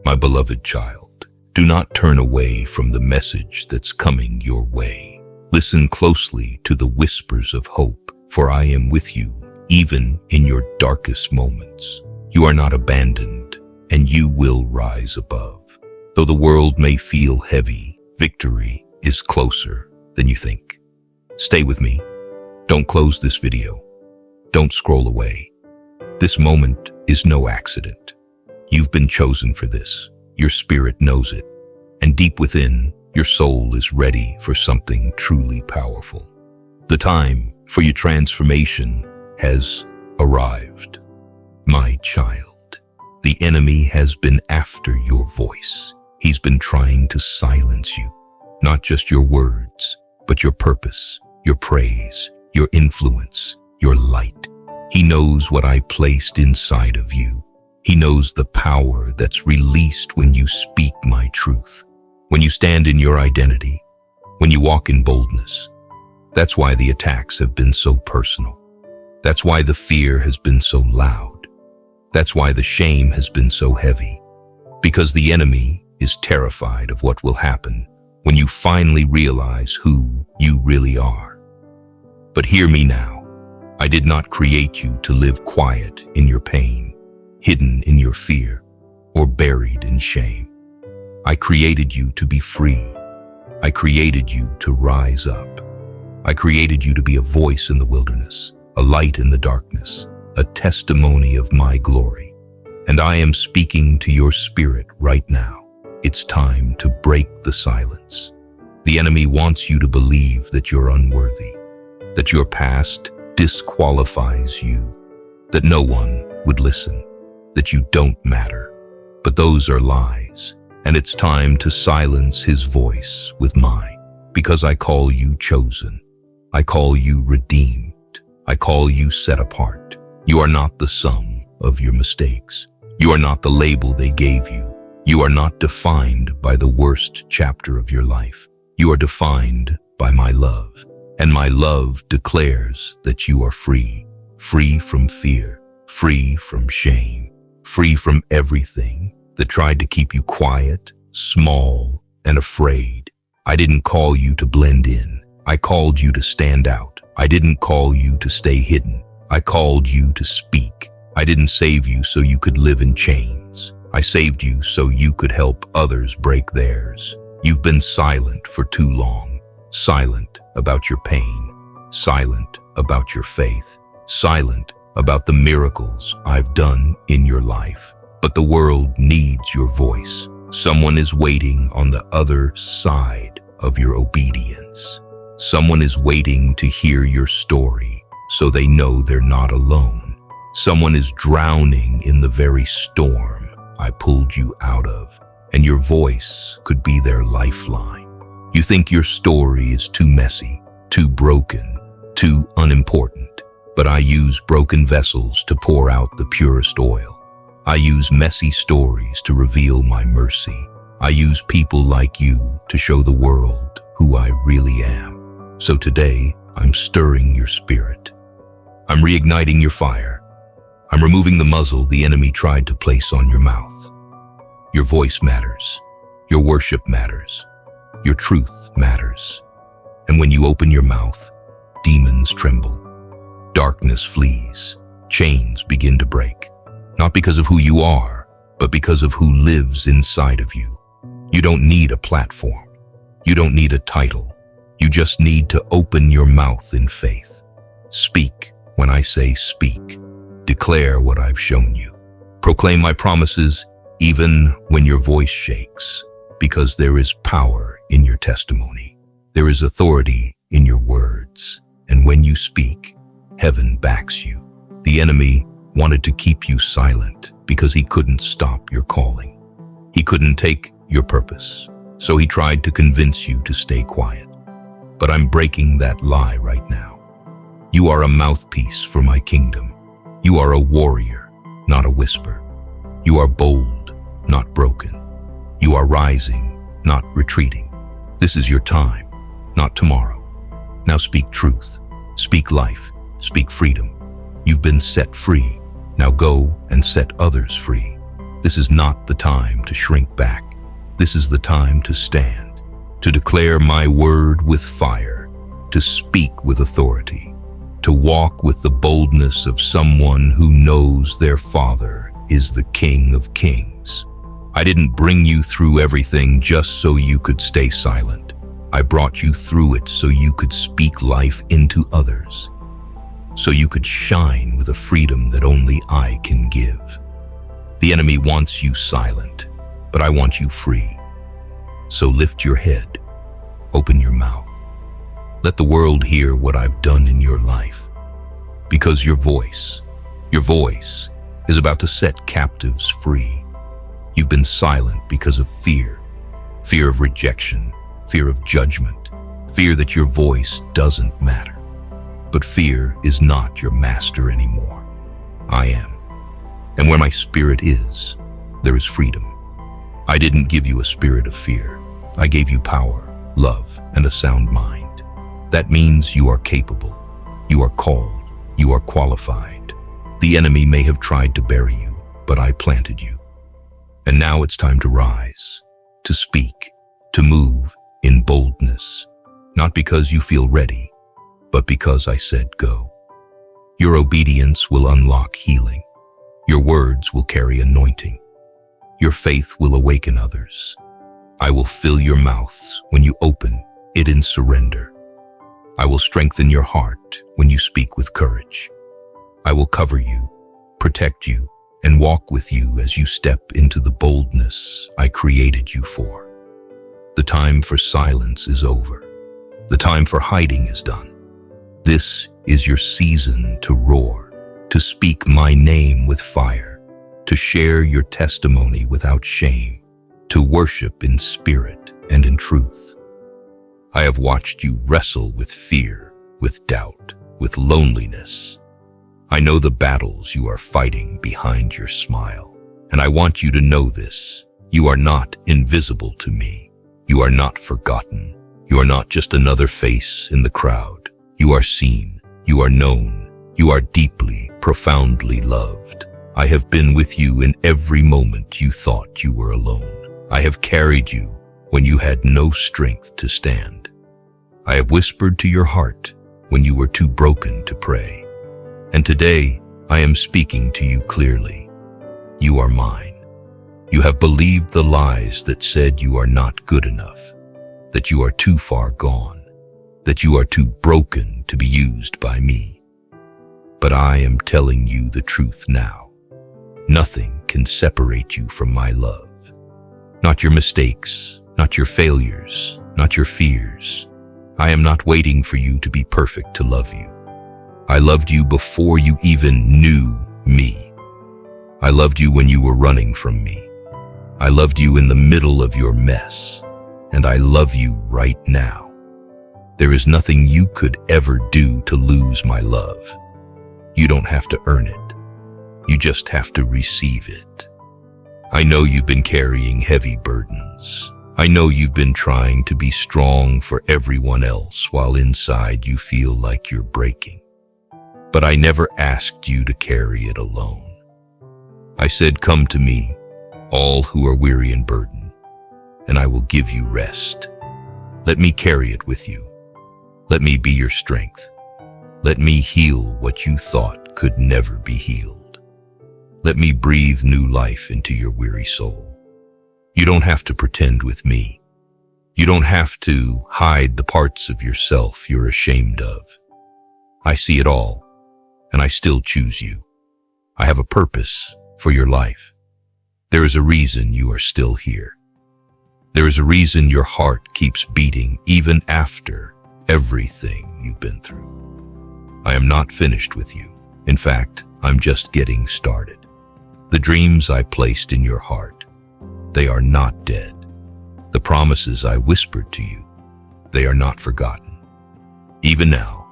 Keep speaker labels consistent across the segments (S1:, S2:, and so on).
S1: My beloved child, do not turn away from the message that's coming your way. Listen closely to the whispers of hope, for I am with you, even in your darkest moments. You are not abandoned, and you will rise above. Though the world may feel heavy, victory is closer than you think. Stay with me. Don't close this video. Don't scroll away. This moment is no accident. You've been chosen for this. Your spirit knows it. And deep within, your soul is ready for something truly powerful. The time for your transformation has arrived. My child, the enemy has been after your voice. He's been trying to silence you. Not just your words, but your purpose, your praise, your influence, your light. He knows what I placed inside of you. He knows the power that's released when you speak my truth, when you stand in your identity, when you walk in boldness. That's why the attacks have been so personal. That's why the fear has been so loud. That's why the shame has been so heavy. Because the enemy is terrified of what will happen when you finally realize who you really are. But hear me now. I did not create you to live quiet in your pain, hidden in your fear, or buried in shame. I created you to be free. I created you to rise up. I created you to be a voice in the wilderness, a light in the darkness, a testimony of my glory. And I am speaking to your spirit right now. It's time to break the silence. The enemy wants you to believe that you're unworthy, that your past disqualifies you, that no one would listen, that you don't matter. But those are lies, and it's time to silence his voice with mine, because I call you chosen. I call you redeemed. I call you set apart. You are not the sum of your mistakes. You are not the label they gave you. You are not defined by the worst chapter of your life. You are defined by my love, and my love declares that you are free, free from fear, free from shame, free from everything that tried to keep you quiet, small, and afraid. I didn't call you to blend in. I called you to stand out. I didn't call you to stay hidden. I called you to speak. I didn't save you so you could live in chains. I saved you so you could help others break theirs. You've been silent for too long. Silent about your pain. Silent about your faith. Silent about the miracles I've done in your life. But the world needs your voice. Someone is waiting on the other side of your obedience. Someone is waiting to hear your story so they know they're not alone. Someone is drowning in the very storm I pulled you out of, and your voice could be their lifeline. You think your story is too messy, too broken, too unimportant, but I use broken vessels to pour out the purest oil. I use messy stories to reveal my mercy. I use people like you to show the world who I really am. So today, I'm stirring your spirit. I'm reigniting your fire. I'm removing the muzzle the enemy tried to place on your mouth. Your voice matters. Your worship matters. Your truth matters. And when you open your mouth, demons tremble. Darkness flees. Chains begin to break. Not because of who you are, but because of who lives inside of you. You don't need a platform. You don't need a title. You just need to open your mouth in faith. Speak when I say speak. Declare what I've shown you. Proclaim my promises even when your voice shakes, because there is power in your testimony. There is authority in your words. And when you speak, heaven backs you. The enemy wanted to keep you silent because he couldn't stop your calling. He couldn't take your purpose, so he tried to convince you to stay quiet. But I'm breaking that lie right now. You are a mouthpiece for my kingdom. You are a warrior, not a whisper. You are bold, not broken. You are rising, not retreating. This is your time, not tomorrow. Now speak truth, speak life, speak freedom. You've been set free. Now go and set others free. This is not the time to shrink back. This is the time to stand, to declare my word with fire, to speak with authority, to walk with the boldness of someone who knows their Father is the King of Kings. I didn't bring you through everything just so you could stay silent. I brought you through it so you could speak life into others, so you could shine with a freedom that only I can give. The enemy wants you silent, but I want you free. So lift your head, open your mouth. Let the world hear what I've done in your life. Because your voice is about to set captives free. You've been silent because of fear of rejection, fear of judgment, fear that your voice doesn't matter. But fear is not your master anymore. I am. And where my spirit is, there is freedom. I didn't give you a spirit of fear. I gave you power, love, and a sound mind. That means you are capable, you are called, you are qualified. The enemy may have tried to bury you, but I planted you. And now it's time to rise, to speak, to move in boldness, not because you feel ready, but because I said go. Your obedience will unlock healing. Your words will carry anointing. Your faith will awaken others. I will fill your mouths when you open it in surrender. I will strengthen your heart when you speak with courage. I will cover you, protect you, and walk with you as you step into the boldness I created you for. The time for silence is over. The time for hiding is done. This is your season to roar, to speak my name with fire, to share your testimony without shame, to worship in spirit and in truth. I have watched you wrestle with fear, with doubt, with loneliness. I know the battles you are fighting behind your smile, and I want you to know this. You are not invisible to me. You are not forgotten. You are not just another face in the crowd. You are seen. You are known. You are deeply, profoundly loved. I have been with you in every moment you thought you were alone. I have carried you when you had no strength to stand. I have whispered to your heart when you were too broken to pray. And today, I am speaking to you clearly. You are mine. You have believed the lies that said you are not good enough, that you are too far gone, that you are too broken to be used by me. But I am telling you the truth now. Nothing can separate you from my love. Not your mistakes, not your failures, not your fears. I am not waiting for you to be perfect to love you. I loved you before you even knew me. I loved you when you were running from me. I loved you in the middle of your mess, and I love you right now. There is nothing you could ever do to lose my love. You don't have to earn it. You just have to receive it. I know you've been carrying heavy burdens. I know you've been trying to be strong for everyone else while inside you feel like you're breaking. But I never asked you to carry it alone. I said, come to me, all who are weary and burdened, and I will give you rest. Let me carry it with you. Let me be your strength. Let me heal what you thought could never be healed. Let me breathe new life into your weary soul. You don't have to pretend with me. You don't have to hide the parts of yourself you're ashamed of. I see it all, and I still choose you. I have a purpose for your life. There is a reason you are still here. There is a reason your heart keeps beating even after everything you've been through. I am not finished with you. In fact, I'm just getting started. The dreams I placed in your heart, they are not dead. The promises I whispered to you, they are not forgotten. Even now,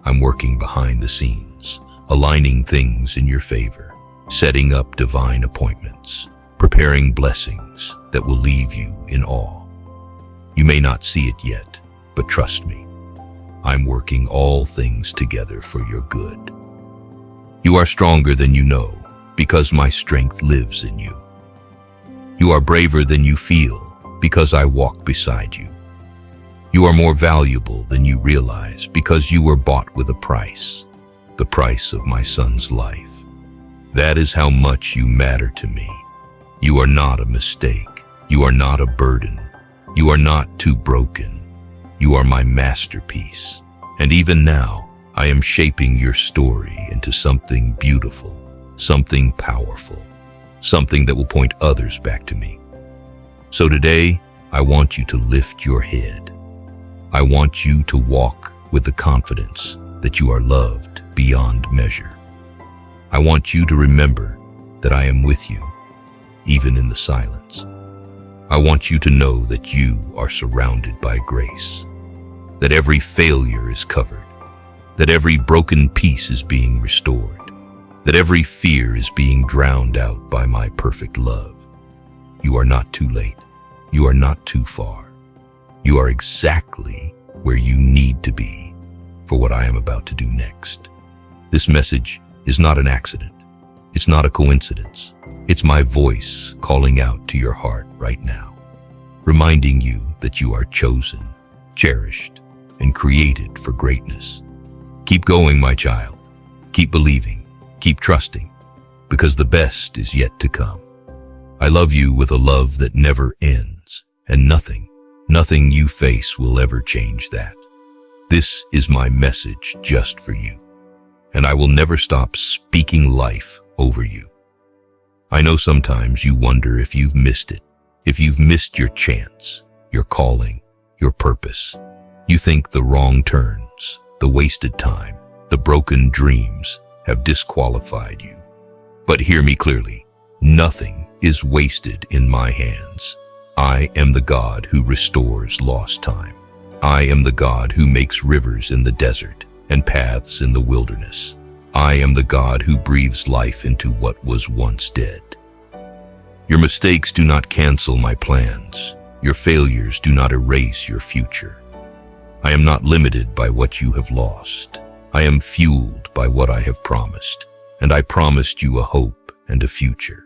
S1: I'm working behind the scenes, aligning things in your favor, setting up divine appointments, preparing blessings that will leave you in awe. You may not see it yet, but trust me, I'm working all things together for your good. You are stronger than you know because my strength lives in you. You are braver than you feel because I walk beside you. You are more valuable than you realize because you were bought with a price, the price of my son's life. That is how much you matter to me. You are not a mistake. You are not a burden. You are not too broken. You are my masterpiece. And even now, I am shaping your story into something beautiful, something powerful, something that will point others back to me. So today, I want you to lift your head. I want you to walk with the confidence that you are loved beyond measure. I want you to remember that I am with you, even in the silence. I want you to know that you are surrounded by grace, that every failure is covered, that every broken piece is being restored, that every fear is being drowned out by my perfect love. You are not too late. You are not too far. You are exactly where you need to be for what I am about to do next. This message is not an accident. It's not a coincidence. It's my voice calling out to your heart right now, reminding you that you are chosen, cherished, and created for greatness. Keep going, my child. Keep believing. Keep trusting, because the best is yet to come. I love you with a love that never ends, and nothing you face will ever change that. This is my message just for you, and I will never stop speaking life over you. I know sometimes you wonder if you've missed it, if you've missed your chance, your calling, your purpose. You think the wrong turns, the wasted time, the broken dreams have disqualified you. But hear me clearly, nothing is wasted in my hands. I am the God who restores lost time. I am the God who makes rivers in the desert and paths in the wilderness. I am the God who breathes life into what was once dead. Your mistakes do not cancel my plans. Your failures do not erase your future. I am not limited by what you have lost. I am fueled by what I have promised, and I promised you a hope and a future.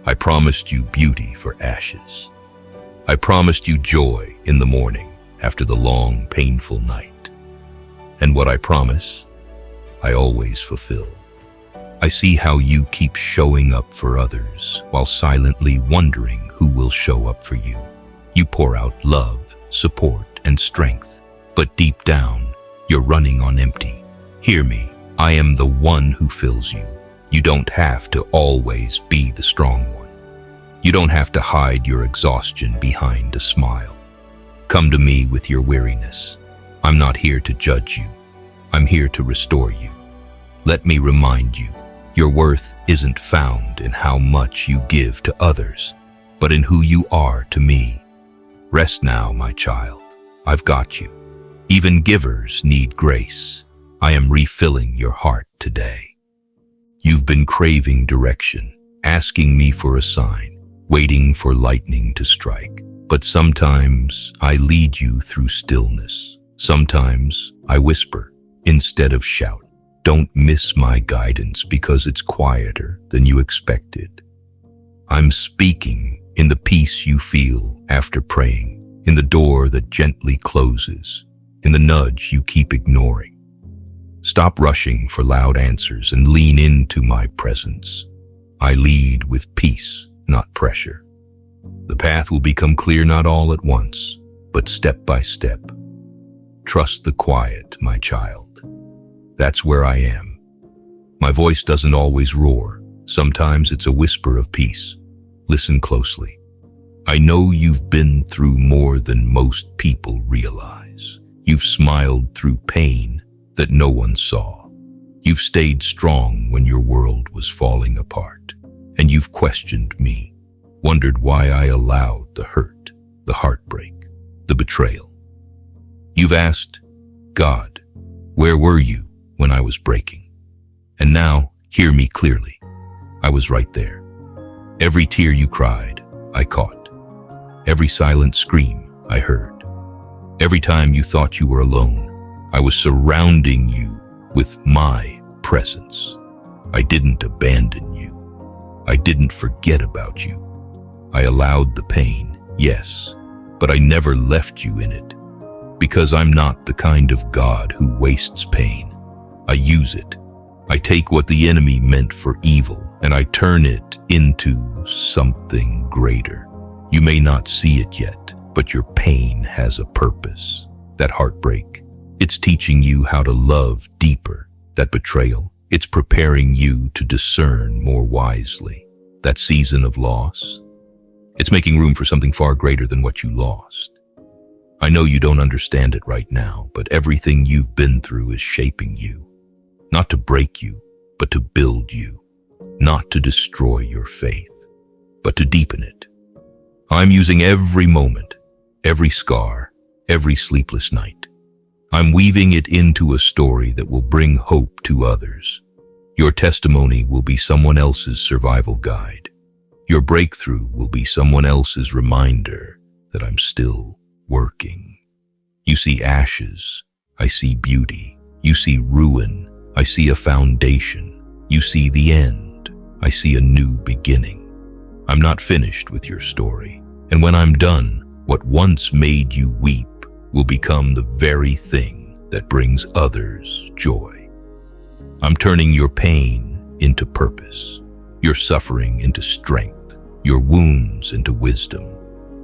S1: I promised you beauty for ashes. I promised you joy in the morning after the long, painful night. And what I promise, I always fulfill. I see how you keep showing up for others while silently wondering who will show up for you. You pour out love, support, and strength, but deep down, you're running on empty. Hear me, I am the one who fills you. You don't have to always be the strong one. You don't have to hide your exhaustion behind a smile. Come to me with your weariness. I'm not here to judge you. I'm here to restore you. Let me remind you, your worth isn't found in how much you give to others, but in who you are to me. Rest now, my child. I've got you. Even givers need grace. I am refilling your heart today. You've been craving direction, asking me for a sign, waiting for lightning to strike. But sometimes I lead you through stillness. Sometimes I whisper instead of shout. Don't miss my guidance because it's quieter than you expected. I'm speaking in the peace you feel after praying, in the door that gently closes, in the nudge you keep ignoring. Stop rushing for loud answers and lean into my presence. I lead with peace, not pressure. The path will become clear not all at once, but step by step. Trust the quiet, my child. That's where I am. My voice doesn't always roar. Sometimes it's a whisper of peace. Listen closely. I know you've been through more than most people realize. You've smiled through pain that no one saw. You've stayed strong when your world was falling apart. And you've questioned me, wondered why I allowed the hurt, the heartbreak, the betrayal. You've asked, God, where were you when I was breaking? And now, hear me clearly. I was right there. Every tear you cried, I caught. Every silent scream, I heard. Every time you thought you were alone, I was surrounding you with my presence. I didn't abandon you. I didn't forget about you. I allowed the pain, yes, but I never left you in it. Because I'm not the kind of God who wastes pain. I use it. I take what the enemy meant for evil and I turn it into something greater. You may not see it yet, but your pain has a purpose. That heartbreak, it's teaching you how to love deeper. That betrayal, it's preparing you to discern more wisely. That season of loss, it's making room for something far greater than what you lost. I know you don't understand it right now, but everything you've been through is shaping you. Not to break you, but to build you. Not to destroy your faith, but to deepen it. I'm using every moment, every scar, every sleepless night. I'm weaving it into a story that will bring hope to others. Your testimony will be someone else's survival guide. Your breakthrough will be someone else's reminder that I'm still working. You see ashes, I see beauty. You see ruin, I see a foundation. You see the end, I see a new beginning. I'm not finished with your story, and when I'm done, what once made you weep will become the very thing that brings others joy. I'm turning your pain into purpose, your suffering into strength, your wounds into wisdom.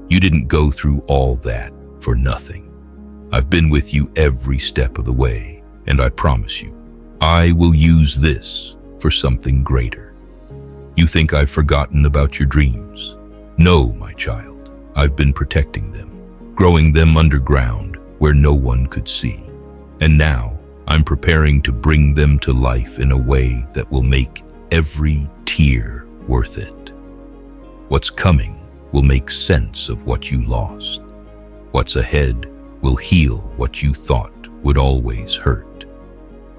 S1: You didn't go through all that for nothing. I've been with you every step of the way, and I promise you, I will use this for something greater. You think I've forgotten about your dreams? No, my child, I've been protecting them, growing them underground where no one could see. And now I'm preparing to bring them to life in a way that will make every tear worth it. What's coming will make sense of what you lost. What's ahead will heal what you thought would always hurt.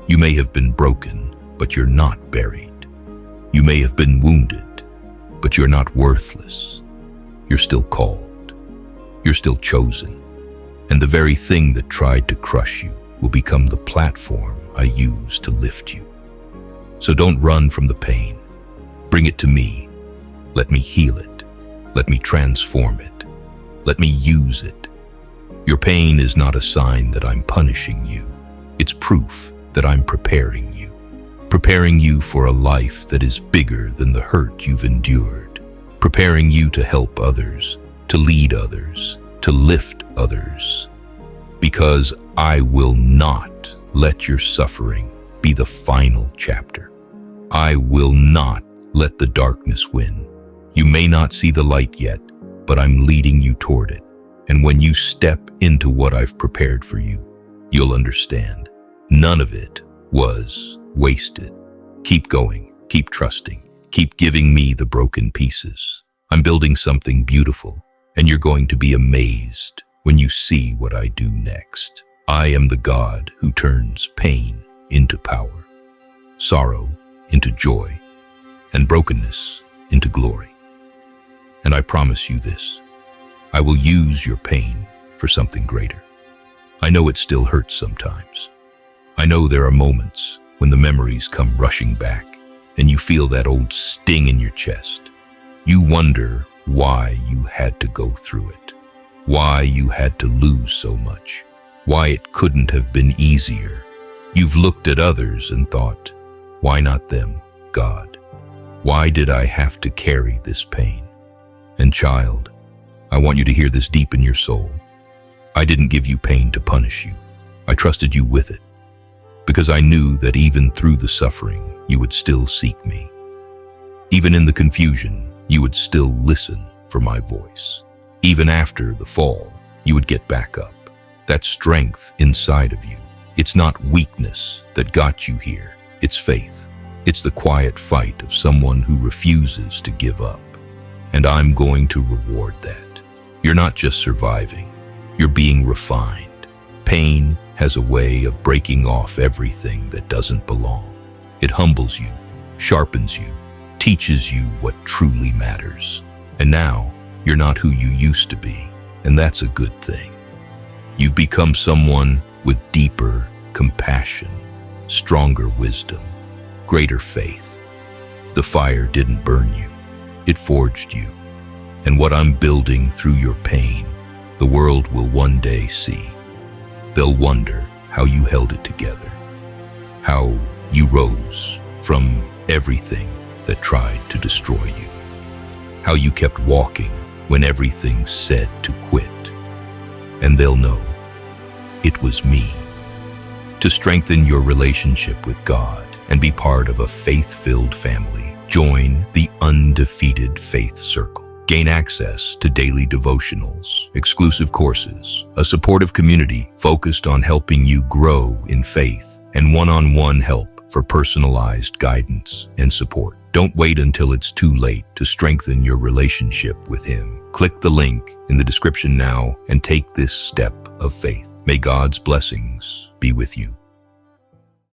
S1: You may have been broken, but you're not buried. You may have been wounded, but you're not worthless. You're still called. You're still chosen. And the very thing that tried to crush you will become the platform I use to lift you. So don't run from the pain. Bring it to me. Let me heal it. Let me transform it. Let me use it. Your pain is not a sign that I'm punishing you. It's proof that I'm preparing you. Preparing you for a life that is bigger than the hurt you've endured. Preparing you to help others, to lead others, to lift others. Because I will not let your suffering be the final chapter. I will not let the darkness win. You may not see the light yet, but I'm leading you toward it. And when you step into what I've prepared for you, you'll understand. None of it was wasted. Keep going, keep trusting, keep giving me the broken pieces. I'm building something beautiful, and you're going to be amazed when you see what I do next. I am the God who turns pain into power, sorrow into joy, and brokenness into glory. And I promise you this, I will use your pain for something greater. I know it still hurts sometimes. I know there are moments when the memories come rushing back and you feel that old sting in your chest. You wonder why you had to go through it, why you had to lose so much, why it couldn't have been easier. You've looked at others and thought, why not them, God? Why did I have to carry this pain? And child, I want you to hear this deep in your soul. I didn't give you pain to punish you. I trusted you with it, because I knew that even through the suffering, you would still seek me. Even in the confusion, you would still listen for my voice. Even after the fall, you would get back up. That strength inside of you, it's not weakness that got you here. It's faith. It's the quiet fight of someone who refuses to give up. And I'm going to reward that. You're not just surviving, you're being refined. Pain has a way of breaking off everything that doesn't belong. It humbles you, sharpens you, teaches you what truly matters. And now, you're not who you used to be, and that's a good thing. You've become someone with deeper compassion, stronger wisdom, greater faith. The fire didn't burn you, it forged you. and what I'm building through your pain, the world will one day see. They'll wonder how you held it together, how you rose from everything that tried to destroy you, how you kept walking when everything said to quit. And they'll know it was me. To strengthen your relationship with God and be part of a faith-filled family, join the Undefeated Faith Circle. Gain access to daily devotionals, exclusive courses, a supportive community focused on helping you grow in faith, and one-on-one help for personalized guidance and support. Don't wait until it's too late to strengthen your relationship with Him. Click the link in the description now and take this step of faith. May God's blessings be with you.